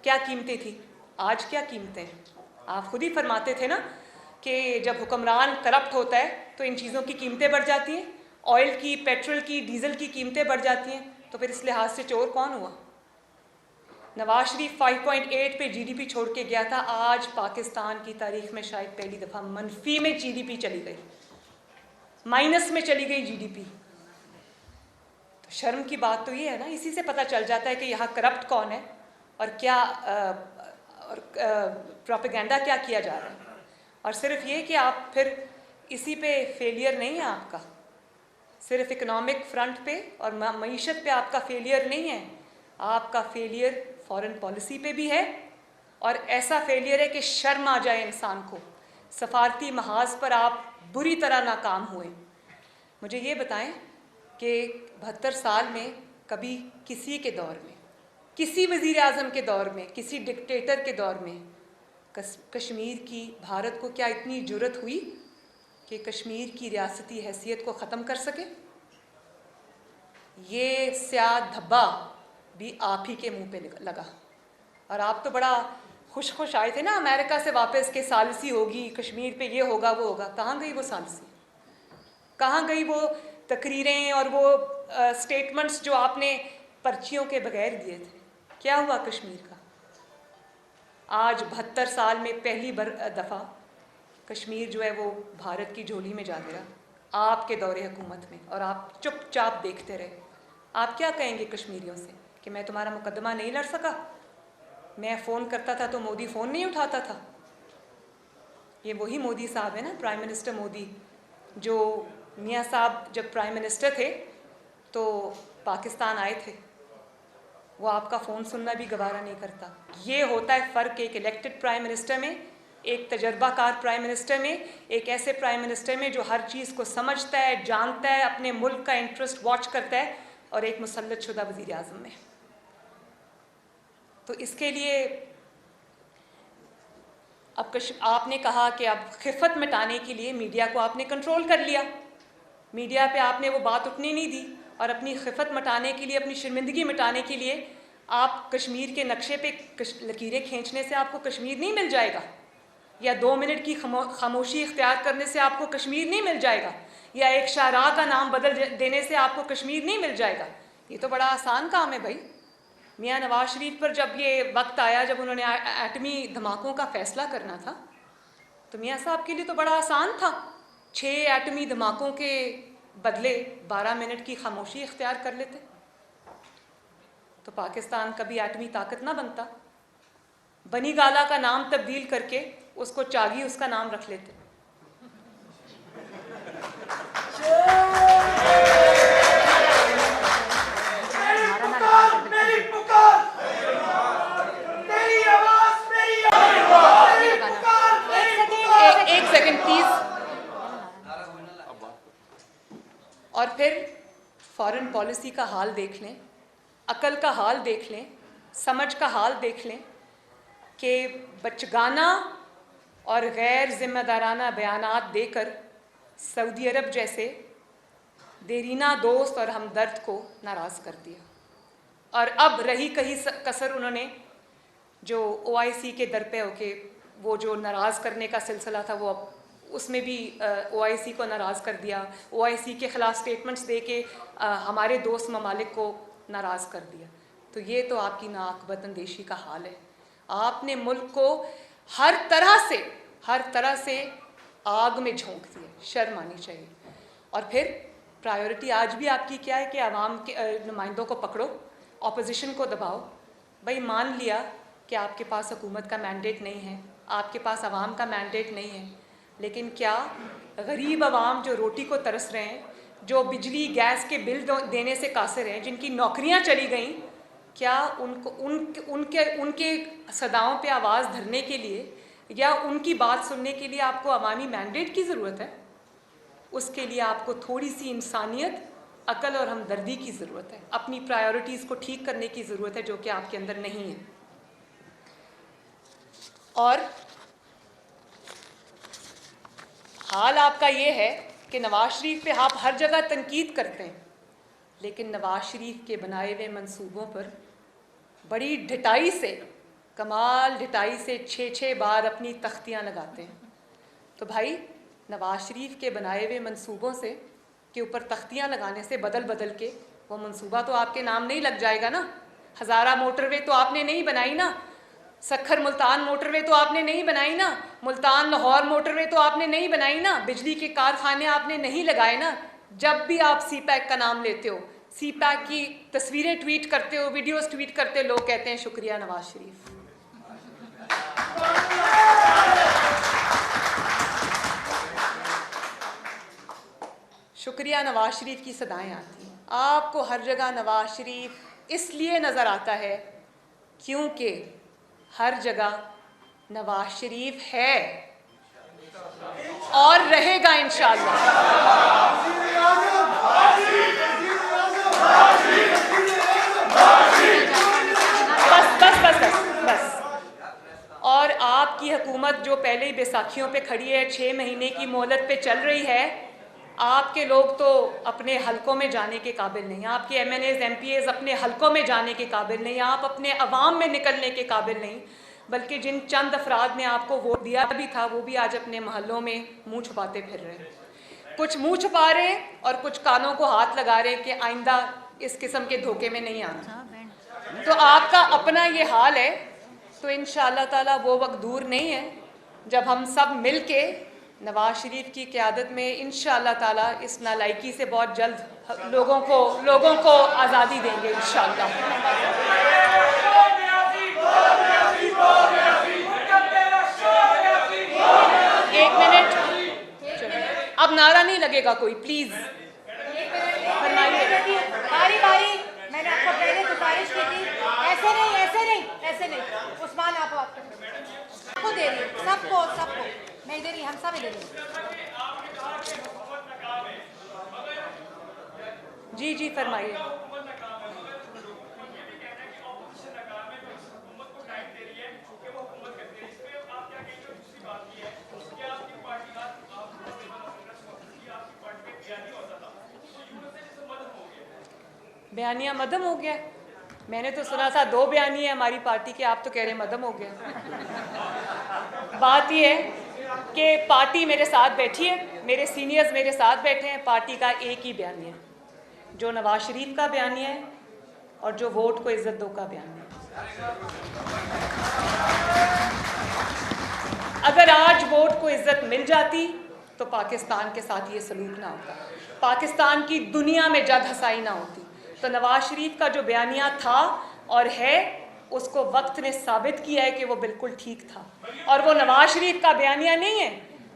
क्या कीमतें थी? आज क्या कीमतें हैं? आप खुद ही फरमाते थे ना कि जब हुक्मरान करप्ट होता है तो इन चीज़ों की कीमतें बढ़ जाती हैं, ऑयल की, पेट्रोल की, डीजल की कीमतें बढ़ जाती हैं। तो फिर इस लिहाज से चोर कौन हुआ? नवाज शरीफ 5.8 पे जीडीपी छोड़ के गया था, आज पाकिस्तान की तारीख में शायद पहली दफ़ा मनफी में जीडीपी चली गई, माइनस में चली गई जीडीपी। तो शर्म की बात तो ये है ना, इसी से पता चल जाता है कि यहाँ करप्ट कौन है और क्या प्रोपेगेंडा क्या किया जा रहा है। और सिर्फ ये कि आप फिर इसी पे फेलियर नहीं है आपका, सिर्फ इकोनॉमिक फ्रंट पे और मईशत पे आपका फेलियर नहीं है, आपका फेलियर फॉरेन पॉलिसी पे भी है। और ऐसा फेलियर है कि शर्म आ जाए इंसान को, सफारती महाज पर आप बुरी तरह नाकाम हुए। मुझे ये बताएं कि 72 साल में कभी किसी के दौर में, किसी वज़ीर आज़म के दौर में, किसी डिक्टेटर के दौर में कश्मीर की, भारत को क्या इतनी जुर्रत हुई कि कश्मीर की रियासती हैसियत को ख़त्म कर सके? ये स्याह धब्बा भी आप ही के मुंह पे लगा। और आप तो बड़ा खुश खुश आए थे ना अमेरिका से वापस के सालसी होगी कश्मीर पे, ये होगा वो होगा। कहाँ गई वो सालसी? कहाँ गई वो तकरीरें और वो स्टेटमेंट्स जो आपने पर्चियों के बगैर दिए थे? क्या हुआ कश्मीर का? आज 72 साल में पहली दफ़ा कश्मीर जो है वो भारत की झोली में जा गिरा आपके दौरे हुकूमत में, और आप चुपचाप देखते रहे। आप क्या कहेंगे कश्मीरियों से कि मैं तुम्हारा मुकदमा नहीं लड़ सका, मैं फ़ोन करता था तो मोदी फ़ोन नहीं उठाता था? ये वही मोदी साहब है ना, प्राइम मिनिस्टर मोदी, जो मियाँ साहब जब प्राइम मिनिस्टर थे तो पाकिस्तान आए थे, वो आपका फ़ोन सुनना भी गवारा नहीं करता। ये होता है फ़र्क एक इलेक्टेड प्राइम मिनिस्टर में, एक तजर्बाकार प्राइम मिनिस्टर में, एक ऐसे प्राइम मिनिस्टर में जो हर चीज़ को समझता है, जानता है, अपने मुल्क का इंटरेस्ट वॉच करता है, और एक मुसल्लत शुदा वज़ीर आज़म में। तो इसके लिए अब आपने कहा कि अब खिफ़त मिटाने के लिए मीडिया को आपने कंट्रोल कर लिया, मीडिया पे आपने वो बात उठने नहीं दी, और अपनी खिफ़त मिटाने के लिए, अपनी शर्मिंदगी मिटाने के लिए आप कश्मीर के नक्शे पे लकीरें खींचने से आपको कश्मीर नहीं मिल जाएगा, या 2 मिनट की खामोशी इख्तियार करने से आपको कश्मीर नहीं मिल जाएगा, या एक शाहराह का नाम बदल देने से आपको कश्मीर नहीं मिल जाएगा। ये तो बड़ा आसान काम है भाई। मियाँ नवाज शरीफ पर जब ये वक्त आया, जब उन्होंने एटमी धमाकों का फ़ैसला करना था, तो मियाँ साहब के लिए तो बड़ा आसान था, 6 एटमी धमाकों के बदले 12 मिनट की खामोशी इख्तियार कर लेते, तो पाकिस्तान कभी एटमी ताकत ना बनता। बनी गाला का नाम तब्दील करके उसको चागी उसका नाम रख लेते। एक सेकंड प्लीज। और फिर फॉरेन पॉलिसी का हाल देख लें, अकल का हाल देख लें, समझ का हाल देख लें कि बचगाना और गैर जिम्मेदाराना बयानात देकर सऊदी अरब जैसे देरीना दोस्त और हमदर्द को नाराज़ कर दिया। और अब रही कहीं कसर, उन्होंने जो OIC के दर पे होके वो जो नाराज़ करने का सिलसिला था, वो अब उसमें भी OIC को नाराज़ कर दिया, OIC के ख़िलाफ़ स्टेटमेंट्स दे के हमारे दोस्त ममालिक को नाराज़ कर दिया। तो ये तो आपकी नाअक़बत अंदेशी का हाल है। आपने मुल्क को हर तरह से आग में झोंक दिया, शर्म आनी चाहिए। और फिर प्रायोरिटी आज भी आपकी क्या है कि आवाम के नुमाइंदों को पकड़ो, ऑपोजिशन को दबाओ। भाई मान लिया कि आपके पास हुकूमत का मैंडेट नहीं है, आपके पास आवाम का मैंडेट नहीं है, लेकिन क्या गरीब आवाम जो रोटी को तरस रहे हैं, जो बिजली गैस के बिल देने से कासिर हैं, जिनकी नौकरियां चली गईं, क्या उनके सदाओं पे आवाज़ धरने के लिए या उनकी बात सुनने के लिए आपको अवामी मैंडेट की ज़रूरत है? उसके लिए आपको थोड़ी सी इंसानियत, अकल और हमदर्दी की ज़रूरत है। अपनी प्रायोरिटीज़ को ठीक करने की ज़रूरत है, जो कि आपके अंदर नहीं है। और हाल आपका ये है कि नवाज शरीफ पे आप हर जगह तनकीद करते हैं, लेकिन नवाज शरीफ के बनाए हुए मंसूबों पर बड़ी ढिठाई से, कमाल ढिठाई से 6-6 बार अपनी तख्तियाँ लगाते हैं। तो भाई, नवाज शरीफ के बनाए हुए मंसूबों से के ऊपर तख्तियाँ लगाने से बदल बदल के वो मंसूबा तो आपके नाम नहीं लग जाएगा ना। हज़ारा मोटरवे तो आपने नहीं बनाई ना, सखर मुल्तान मोटरवे तो आपने नहीं बनाई ना, मुल्तान लाहौर मोटरवे तो आपने नहीं बनाई ना, बिजली के कारखाने आपने नहीं लगाए ना। जब भी आप सी पैक का नाम लेते हो, सी पैक की तस्वीरें ट्वीट करते हो, वीडियोस ट्वीट करते हो, लोग कहते हैं शुक्रिया नवाज शरीफ। शुक्रिया नवाज शरीफ की सदाएं आती हैं। आपको हर जगह नवाज शरीफ इसलिए नज़र आता है क्योंकि हर जगह नवाज शरीफ है और रहेगा इंशाअल्लाह। बस। और आपकी हुकूमत जो पहले ही बैसाखियों पे खड़ी है, 6 महीने की मोहलत पे चल रही है, आपके लोग तो अपने हलकों में जाने के काबिल नहीं, आपके MNAs MPAs अपने हलकों में जाने के काबिल नहीं, आप अपने अवाम में निकलने के काबिल नहीं, बल्कि जिन चंद अफराद ने आपको वोट दिया भी था वो भी आज अपने महलों में मुंह छुपाते फिर रहे हैं। कुछ मुंह छुपा रहे और कुछ कानों को हाथ लगा रहे कि आइंदा इस किस्म के धोखे में नहीं आना। तो आपका अपना ये हाल है। तो इंशाअल्लाह ताला वो वक्त दूर नहीं है जब हम सब मिल के नवाज शरीफ की क़यादत में इंशाअल्लाह ताला इस नालायकी से बहुत जल्द लोगों को आज़ादी देंगे इंशाअल्लाह। एक मिनट, अब नारा नहीं लगेगा कोई, प्लीज बारी बारी। मैंने आपको पहले गुजारिश की थी, ऐसे नहीं। उस्मान आप सबको दे रही हूँ, सबको मैं दे रही, हम सब दे रही। जी फरमाइए। बयानिया मदम हो गया? मैंने तो सुना था 2 बयानी है हमारी पार्टी के, आप तो कह रहे हैं मदम हो गया। बात यह है कि पार्टी मेरे साथ बैठी है, मेरे सीनियर्स मेरे साथ बैठे हैं, पार्टी का एक ही बयानी है, जो नवाज शरीफ का बयानी है और जो वोट को इज्जत दो का बयानी है। अगर आज वोट को इज्जत मिल जाती तो पाकिस्तान के साथ ये सलूक ना होता, पाकिस्तान की दुनिया में जग हसाई ना होती। तो नवाज शरीफ का जो बयानिया था और है, उसको वक्त ने साबित किया है कि वो बिल्कुल ठीक था। और वो नवाज शरीफ का बयानिया नहीं है,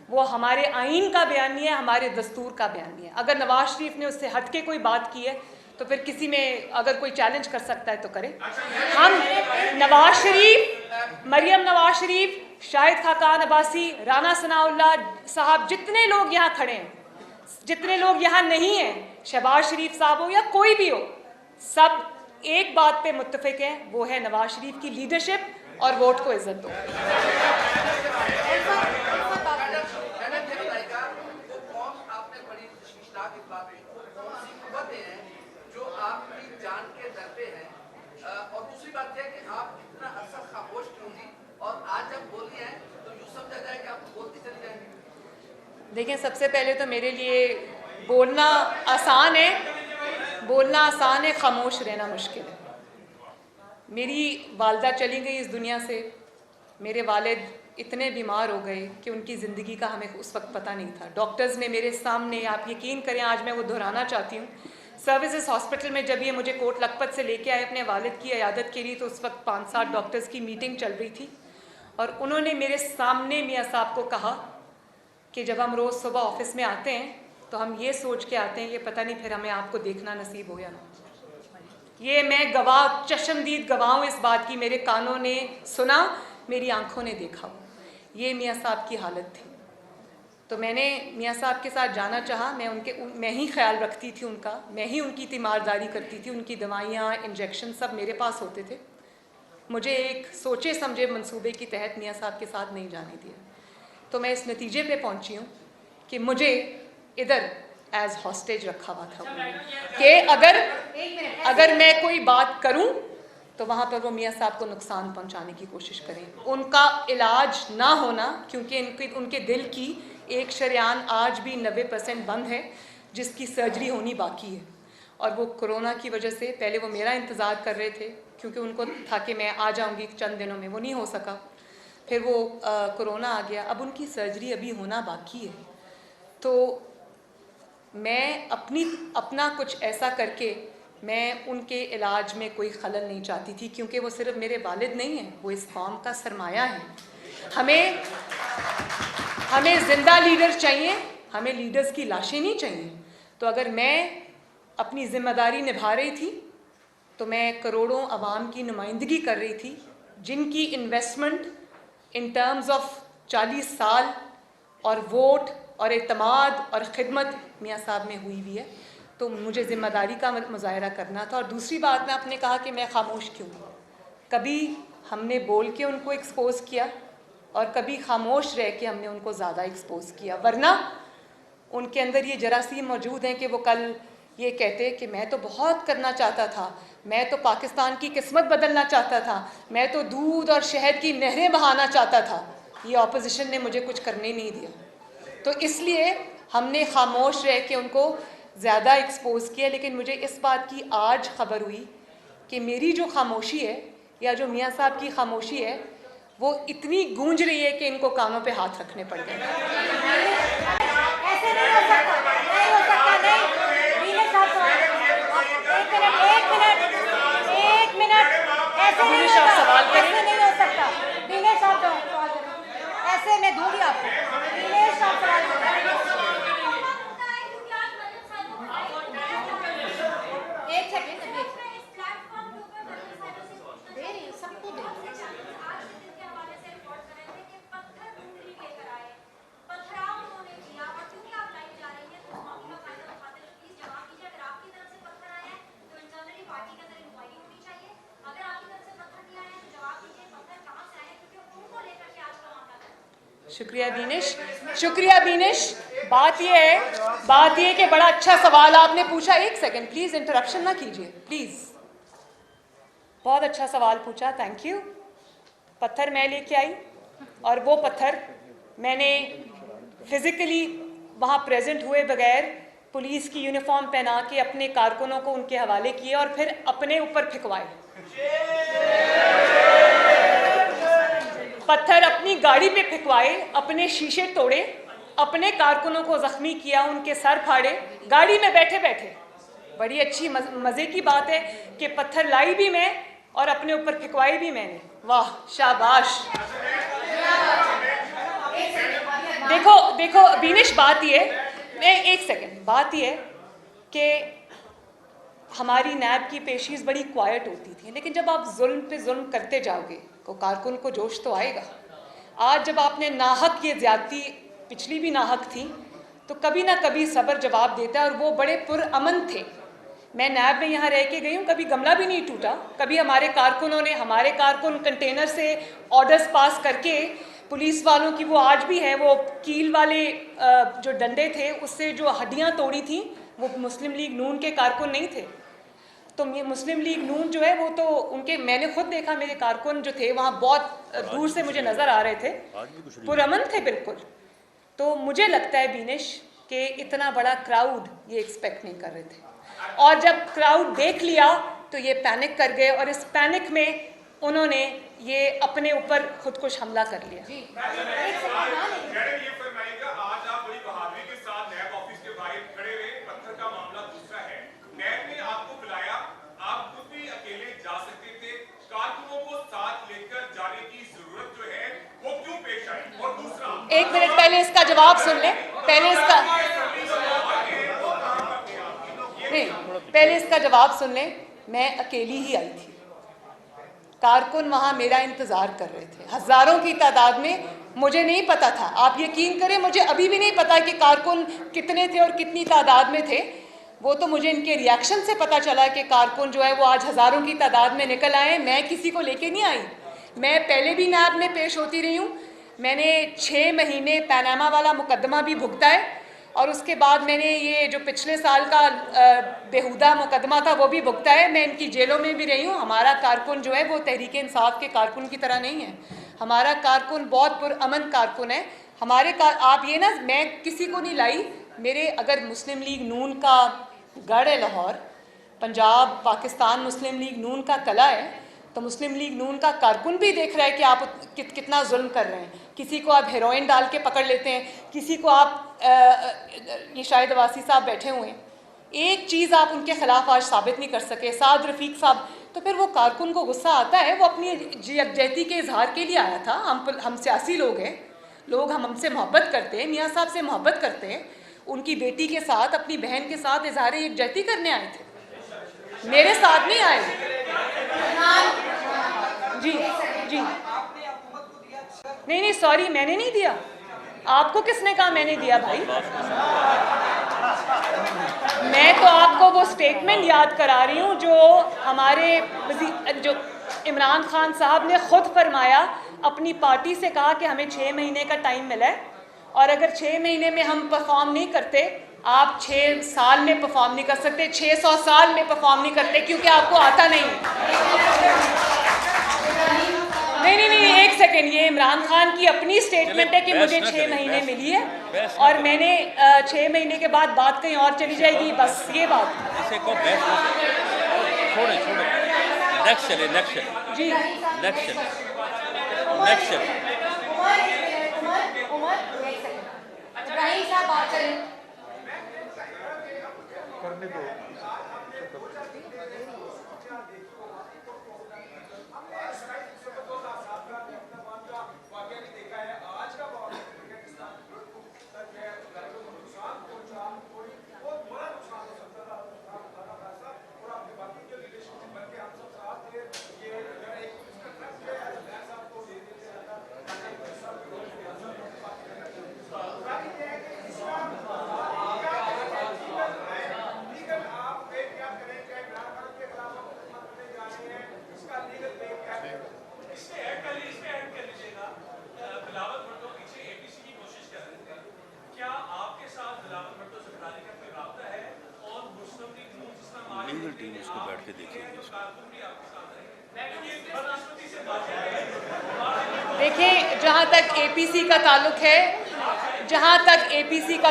वो हमारे आइन का बयानिया है, हमारे दस्तूर का बयानिया है। अगर नवाज शरीफ ने उससे हट के कोई बात की है तो फिर किसी में अगर कोई चैलेंज कर सकता है तो करे। हम नवाज शरीफ, मरियम नवाज शरीफ, शाहिद खाकान अब्बासी, राना सनाउल्लाह साहब, जितने लोग यहाँ खड़े हैं, जितने लोग यहाँ नहीं हैं, शहबाज शरीफ साहब हो या कोई भी हो, सब एक बात पे मुत्तफिक हैं, वो है नवाज शरीफ की लीडरशिप और वोट को इज्जत दो। देखिए, सबसे पहले तो मेरे लिए बोलना आसान है, खामोश रहना मुश्किल है। मेरी वालदा चली गई इस दुनिया से, मेरे वालिद इतने बीमार हो गए कि उनकी ज़िंदगी का हमें उस वक्त पता नहीं था। डॉक्टर्स ने मेरे सामने, आप यकीन करें, आज मैं वो दोहराना चाहती हूँ, सर्विसेज हॉस्पिटल में जब ये मुझे कोट लखपत से लेके आए अपने वालिद की इयादत के लिए, तो उस वक्त 5-7 डॉक्टर्स की मीटिंग चल रही थी और उन्होंने मेरे सामने मियाँ साहब को कहा कि जब हम रोज़ सुबह ऑफिस में आते हैं तो हम ये सोच के आते हैं, ये पता नहीं फिर हमें आपको देखना नसीब हो या ना। ये मैं गवाह, चश्मदीद गवाह हूँ इस बात की, मेरे कानों ने सुना, मेरी आंखों ने देखा। ये मियाँ साहब की हालत थी। तो मैंने मियाँ साहब के साथ जाना चाहा। मैं ही ख्याल रखती थी उनका, मैं ही उनकी तीमारदारी करती थी, उनकी दवाइयाँ, इंजेक्शन सब मेरे पास होते थे। मुझे एक सोचे समझे मंसूबे के तहत मियाँ साहब के साथ नहीं जाने दिया। तो मैं इस नतीजे पे पहुंची हूँ कि मुझे इधर एज हॉस्टेज रखा हुआ था उन्होंने कि अगर मैं कोई बात करूं तो वहाँ पर वो मियाँ साहब को नुकसान पहुँचाने की कोशिश करें। उनका इलाज ना होना, क्योंकि उनके दिल की एक शरेआन आज भी 90% बंद है, जिसकी सर्जरी होनी बाकी है। और वो कोरोना की वजह से पहले वो मेरा इंतज़ार कर रहे थे, क्योंकि उनको था कि मैं आ जाऊँगी चंद दिनों में, वो नहीं हो सका। फिर वो कोरोना आ गया, अब उनकी सर्जरी अभी होना बाकी है। तो मैं अपना कुछ ऐसा करके मैं उनके इलाज में कोई खलल नहीं चाहती थी, क्योंकि वो सिर्फ मेरे वालिद नहीं हैं, वो इस कौम का सरमाया है। हमें ज़िंदा लीडर चाहिए, हमें लीडर्स की लाशें नहीं चाहिए। तो अगर मैं अपनी ज़िम्मेदारी निभा रही थी तो मैं करोड़ों अवाम की नुमाइंदगी कर रही थी, जिनकी इन्वेस्टमेंट इन टर्म्स ऑफ 40 साल और वोट और एतमाद और ख़िदमत मियाँ साहब में हुई हुई है। तो मुझे ज़िम्मेदारी का मुजाहरा करना था। और दूसरी बात, मैं आपने कहा कि मैं खामोश क्यों, कभी हमने बोल के उनको एक्सपोज़ किया और कभी खामोश रह के हमने उनको ज़्यादा एक्सपोज़ किया। वरना उनके अंदर ये जरासीम मौजूद हैं कि वो कल ये कहते कि मैं तो बहुत करना चाहता था, मैं तो पाकिस्तान की किस्मत बदलना चाहता था, मैं तो दूध और शहद की नहरें बहाना चाहता था, ये ऑपोजिशन ने मुझे कुछ करने नहीं दिया। तो इसलिए हमने खामोश रह के उनको ज़्यादा एक्सपोज़ किया। लेकिन मुझे इस बात की आज ख़बर हुई कि मेरी जो खामोशी है या जो मियाँ साहब की खामोशी है वो इतनी गूंज रही है कि इनको कानों पे हाथ रखने पड़ गए। ऐसे नहीं हो सकता, नहीं हो सकता, नहीं। वीनस साहब, एक मिनट, ऐसे नहीं वीनस साहब सवाल करें। ऐसे नहीं हो सकता। वीनस साहब सवाल करें, ऐसे मैं दूंगी आपको। वीनस साहब सवाल करें, एक सेकंड, दे रही हूं, सबको दे रही हूं। शुक्रिया बीनिश, शुक्रिया बीनिश। बात यह है कि बड़ा अच्छा सवाल आपने पूछा। एक सेकंड प्लीज़, इंटरप्शन ना कीजिए प्लीज़। बहुत अच्छा सवाल पूछा, थैंक यू। पत्थर मैं लेके आई और वो पत्थर मैंने फिज़िकली वहाँ प्रेजेंट हुए बगैर पुलिस की यूनिफॉर्म पहना के अपने कारकुनों को उनके हवाले किए और फिर अपने ऊपर फिकवाए। पत्थर अपनी गाड़ी पे फिकवाए, अपने शीशे तोड़े, अपने कारकुनों को ज़ख्मी किया, उनके सर फाड़े गाड़ी में बैठे बैठे। बड़ी अच्छी मज़े की बात है कि पत्थर लाई भी मैं और अपने ऊपर फिकवाई भी मैंने। वाह, शाबाश। देखो बीनिश, बात ये मैं एक सेकंड, बात ये कि हमारी नैब की पेशीज़ बड़ी क्वाइट होती थी, लेकिन जब आप जुल्म पे जुल्म करते जाओगे तो कारकुन को जोश तो आएगा। आज जब आपने नाहक ये ज़्यादती, पिछली भी नाहक थी, तो कभी ना कभी सब्र जवाब देता है। और वो बड़े पुरअमन थे। मैं नैब में यहाँ रह के गई हूँ, कभी गमला भी नहीं टूटा। कभी हमारे कारकुन कंटेनर से ऑर्डर्स पास करके पुलिस वालों की, वो आज भी है, वो कील वाले जो डंडे थे उससे जो हड्डियाँ तोड़ी थी, वो मुस्लिम लीग नून के कारकुन नहीं थे। तो मुस्लिम लीग नून जो है वो तो उनके, मैंने खुद देखा, मेरे कारकुन जो थे वहाँ बहुत दूर से मुझे नज़र आ रहे थे, पुरअमन थे बिल्कुल। तो मुझे लगता है बीनिश कि इतना बड़ा क्राउड ये एक्सपेक्ट नहीं कर रहे थे, और जब क्राउड देख लिया तो ये पैनिक कर गए और इस पैनिक में उन्होंने ये अपने ऊपर खुदकुश हमला कर लिया। एक मिनट, पहले इसका जवाब सुन ले, पहले इसका जवाब सुन ले। मैं अकेली ही आई थी, कारकुन वहाँ मेरा इंतज़ार कर रहे थे हज़ारों की तादाद में। मुझे नहीं पता था, आप यकीन करें, मुझे अभी भी नहीं पता कि कारकुन कितने थे और कितनी तादाद में थे। वो तो मुझे इनके रिएक्शन से पता चला कि कारकुन जो है वो आज हज़ारों की तादाद में निकल आए। मैं किसी को लेके नहीं आई, मैं पहले भी नैब में पेश होती रही हूँ। मैंने 6 महीने पनामा वाला मुकदमा भी भुगता है। और उसके बाद मैंने ये जो पिछले साल का बेहुदा मुकदमा था वो भी भुगता है। मैं इनकी जेलों में भी रही हूँ। हमारा कारकुन जो है वो तहरीक इंसाफ के कारकुन की तरह नहीं है। हमारा कारकुन बहुत पुरअमन कारकुन है। आप ये ना, मैं किसी को नहीं लाई। मेरे अगर मुस्लिम लीग नून का गढ़ है लाहौर, पंजाब पाकिस्तान मुस्लिम लीग नून का तला है, तो मुस्लिम लीग नून का कारकुन भी देख रहा है कि आप कितना जुल्म कर रहे हैं। किसी को आप हेरोइन डाल के पकड़ लेते हैं, किसी को आप ये शाहिद अब्बासी साहब बैठे हुए हैं, एक चीज़ आप उनके खिलाफ आज साबित नहीं कर सके, साद रफ़ीक साहब। तो फिर वो कारकुन को गुस्सा आता है। वो अपनी यकजहती के इजहार के लिए आया था। हम सियासी लोग हैं, लोग हमसे मोहब्बत करते हैं, मियाँ साहब से मोहब्बत करते हैं। उनकी बेटी के साथ, अपनी बहन के साथ इजहार यकजहती करने आए थे, मेरे साथ नहीं आए। जी जी, नहीं सॉरी, मैंने नहीं दिया। आपको किसने कहा मैंने दिया भाई? मैं तो आपको वो स्टेटमेंट याद करा रही हूँ जो हमारे जो इमरान खान साहब ने खुद फरमाया, अपनी पार्टी से कहा कि हमें 6 महीने का टाइम मिला है, और अगर 6 महीने में हम परफॉर्म नहीं करते, आप 6 साल में परफॉर्म नहीं कर सकते, 600 साल में परफॉर्म नहीं करते, क्योंकि आपको आता नहीं है। नहीं, एक सेकेंड, ये इमरान खान की अपनी स्टेटमेंट है कि मुझे 6 महीने मिली है और मैंने 6 महीने के बाद बात कहीं और चली जाएगी, बस ये बात। छोड़े नेक्स्ट चले जी, नेक्स्ट चले। इब्राहिम साहब बात करें। करने दो। लीगल टीम उसको बैठ के देखेगी इसको। देखिए, जहाँ तक एपीसी का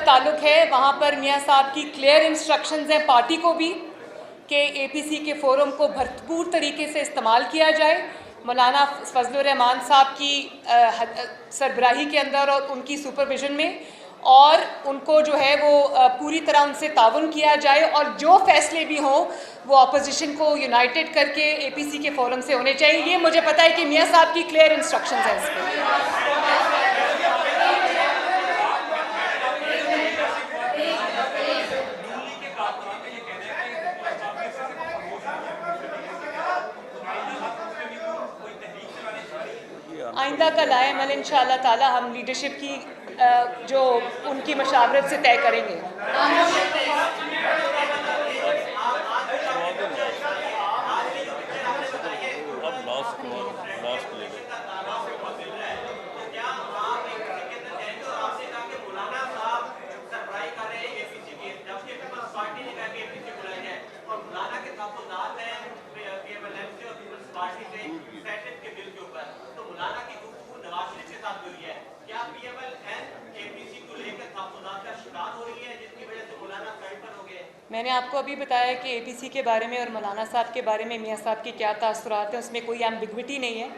ताल्लुक है, वहाँ पर मियाँ साहब की क्लियर इंस्ट्रक्शंस हैं पार्टी को भी कि एपीसी के फोरम को भरपूर तरीके से इस्तेमाल किया जाए। मौलाना फजलुर रहमान साहब की सरबराही के अंदर और उनकी सुपरविजन में, और उनको जो है वो पूरी तरह उनसे ताउन किया जाए, और जो फैसले भी हों वो अपोजिशन को यूनाइटेड करके एपीसी के फोरम से होने चाहिए। ये मुझे पता है कि मियाँ साहब की क्लियर इंस्ट्रक्शंस हैं इस पर। आइंदा का लाएमल इंशाअल्लाह ताला हम लीडरशिप की जो उनकी मशावरत से तय करेंगे। अब लास्ट ले लो। मैंने आपको अभी बताया कि एपीसी के बारे में और मौलाना साहब के बारे में मियाँ साहब के क्या तासुरात हैं, उसमें कोई एम्बिग्विटी नहीं है।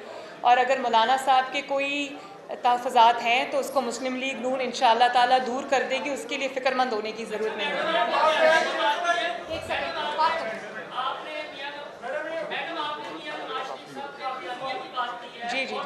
और अगर मौलाना साहब के कोई तहफ़्फ़ुज़ात हैं तो उसको मुस्लिम लीग नून इंशाअल्लाह ताला दूर कर देगी, उसके लिए फ़िक्रमंद होने की ज़रूरत नहीं है। जी जी जी,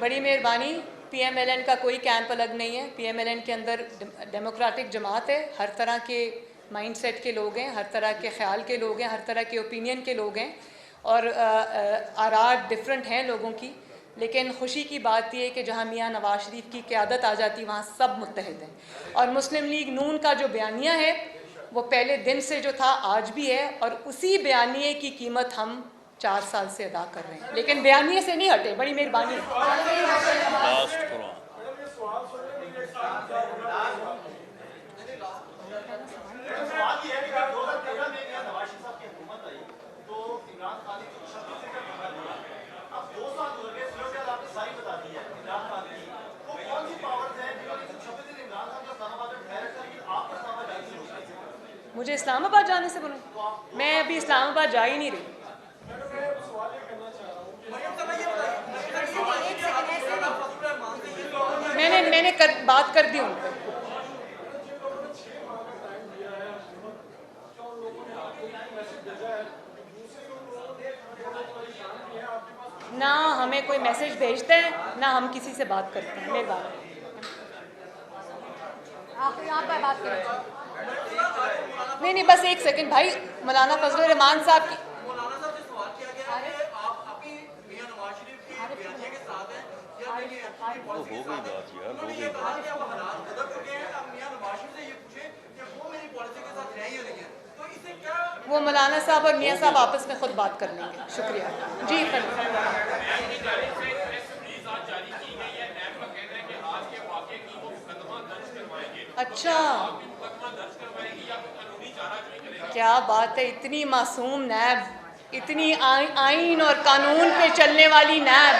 बड़ी मेहरबानी। पीएमएलएन का कोई कैंप अलग नहीं है। पीएमएलएन के अंदर डेमोक्रेटिक जमात है, हर तरह के माइंडसेट के लोग हैं, हर तरह के ख्याल के लोग हैं, हर तरह के ओपिनियन के लोग हैं, और आरात डिफरेंट हैं लोगों की। लेकिन खुशी की बात यह है कि जहाँ मियाँ नवाज शरीफ की क़यादत आ जाती वहाँ सब मुत्तहिद हैं। और मुस्लिम लीग नून का जो बयानिया है वो पहले दिन से जो था आज भी है, और उसी बयानिए की कीमत हम 4 साल से अदा कर रहे हैं, लेकिन बयानिए से नहीं हटे। बड़ी मेहरबानी। लास्ट कुरान मुझे इस्लामाबाद जाने से बोलो, मैं अभी इस्लामाबाद जा ही नहीं रही। मैंने बात कर दी उन पर। ना हमें कोई मैसेज भेजते हैं ना हम किसी से बात करते हैं। मेहरबानी। आप यहाँ पर बात करें। नहीं, बस एक सेकंड भाई। मौलाना फजल रहमान साहब की मौलाना साहब से सवाल किया गया है कि आप अभी मियां नवाज शरीफ की बयानिया के साथ हैं या नहीं है? हो गई बात यार, हो उन्होंने गई ये कहा कि अब हालात बदल चुके हैं, अब मियां नवाज शरीफ से ये पूछें कि वो मेरी पॉलिसी के साथ हैं या नहीं है। तो इससे क्या वो मौलाना साहब और मियाँ साहब आपस में खुद बात कर लेंगे। शुक्रिया जी। अच्छा, क्या बात है। इतनी मासूम नैब, इतनी आइन और कानून पे चलने वाली नैब,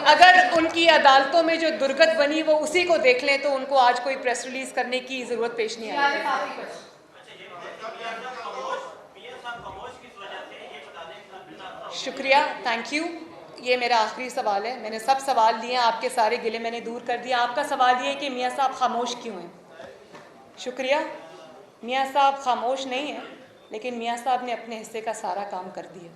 अगर उनकी अदालतों में जो दुर्गत बनी वो उसी को देख लें तो उनको आज कोई प्रेस रिलीज करने की ज़रूरत पेश नहीं आई। शुक्रिया, थैंक यू। ये मेरा आखिरी सवाल है। मैंने सब सवाल लिए, आपके सारे गिले मैंने दूर कर दिया। आपका सवाल ये है कि मियाँ साहब खामोश क्यों हैं। शुक्रिया। मियाँ साहब खामोश नहीं हैं, लेकिन मियाँ साहब ने अपने हिस्से का सारा काम कर दिया।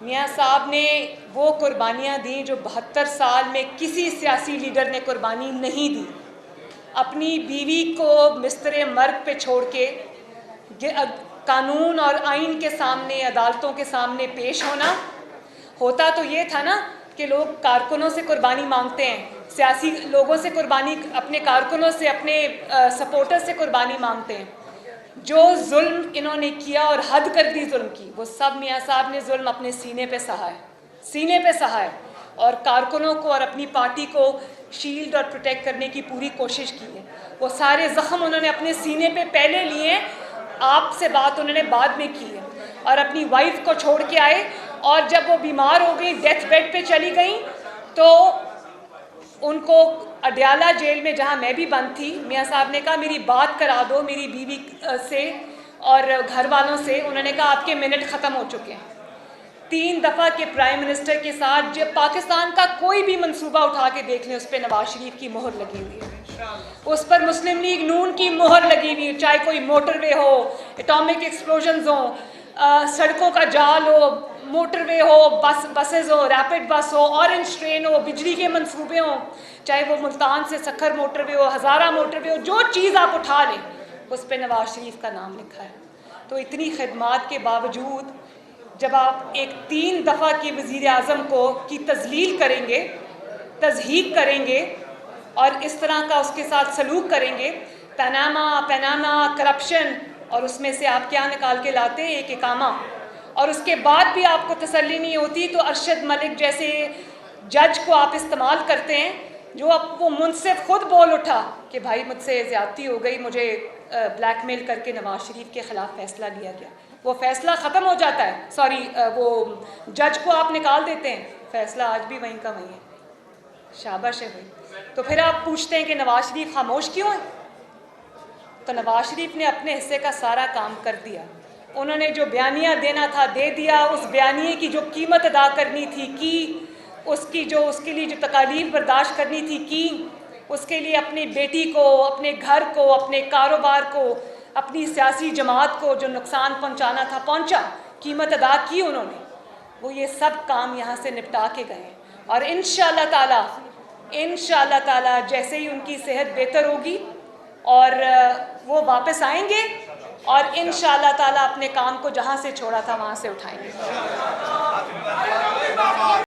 मियाँ साहब ने वो कुर्बानियाँ दी जो 72 साल में किसी सियासी लीडर ने कुर्बानी नहीं दी। अपनी बीवी को बिस्तरे मर्ग पे छोड़ के कानून और आइन के सामने, अदालतों के सामने पेश होता तो ये था ना कि लोग कारकुनों से कुर्बानी मांगते हैं, सियासी लोगों से कुर्बानी, अपने कारकुनों से, अपने सपोर्टर्स से कुर्बानी मांगते हैं। जो जुल्म इन्होंने किया और हद कर दी जुल्म की, वो सब मियाँ साहब ने जुल्म अपने सीने पे सहा है, सीने पे सहा है। और कारकुनों को और अपनी पार्टी को शील्ड और प्रोटेक्ट करने की पूरी कोशिश की है। वो सारे ज़ख्म उन्होंने अपने सीने पे पहले लिए, आपसे बात उन्होंने बाद में की है। और अपनी वाइफ को छोड़ के आए, और जब वो बीमार हो गई, डेथ बेड पे चली गई, तो उनको अडयाला जेल में, जहाँ मैं भी बंद थी, मियाँ साहब ने कहा मेरी बात करा दो मेरी बीवी से और घर वालों से। उन्होंने कहा आपके मिनट ख़त्म हो चुके हैं। 3 दफ़ा के प्राइम मिनिस्टर के साथ जब पाकिस्तान का कोई भी मंसूबा उठा के देख लें, उस पर नवाज शरीफ की मोहर लगी हुई है, उस पर मुस्लिम लीग नून की मोहर लगी हुई है। चाहे कोई मोटरवे हो, एटॉमिक एक्सप्लोजन्स हो, सड़कों का जाल हो, मोटरवे हो, बसेज हो, रैपिड बस हो, ऑरेंज ट्रेन हो, बिजली के मंसूबे हों, चाहे वो मुल्तान से सखर मोटरवे हो, हज़ारा मोटरवे हो, जो चीज़ आप उठा लें उस पर नवाज शरीफ का नाम लिखा है। तो इतनी खिदमात के बावजूद जब आप एक 3 दफ़ा के वज़ीर आज़म की तज़लील करेंगे, तज़हीक करेंगे और इस तरह का उसके साथ सलूक करेंगे, पैनामा करप्शन, और उसमें से आप क्या निकाल के लाते हैं, एक इकामा, और उसके बाद भी आपको तसल्ली नहीं होती तो अरशद मलिक जैसे जज को आप इस्तेमाल करते हैं, जो अब वो मुनसिफ खुद बोल उठा कि भाई मुझसे ज़्यादती हो गई, मुझे ब्लैकमेल करके नवाज शरीफ के ख़िलाफ़ फ़ैसला लिया गया। वो फ़ैसला ख़त्म हो जाता है, सॉरी वो जज को आप निकाल देते हैं, फ़ैसला आज भी वहीं का वहीं है। शाबाश है भाई। तो फिर आप पूछते हैं कि नवाज शरीफ खामोश क्यों है। तो नवाज शरीफ ने अपने हिस्से का सारा काम कर दिया। उन्होंने जो बयानिया देना था दे दिया। उस बयानिए की जो कीमत अदा करनी थी की, उसके लिए जो तकालीफ बर्दाश्त करनी थी की, उसके लिए अपनी बेटी को, अपने घर को, अपने कारोबार को, अपनी सियासी जमात को जो नुकसान पहुंचाना था पहुंचा, कीमत अदा की उन्होंने। वो ये सब काम यहाँ से निपटा के गए। और इंशाअल्लाह ताला जैसे ही उनकी सेहत बेहतर होगी और वो वापस आएंगे और इंशाअल्लाह ताला अपने काम को जहाँ से छोड़ा था वहाँ से उठाएंगे।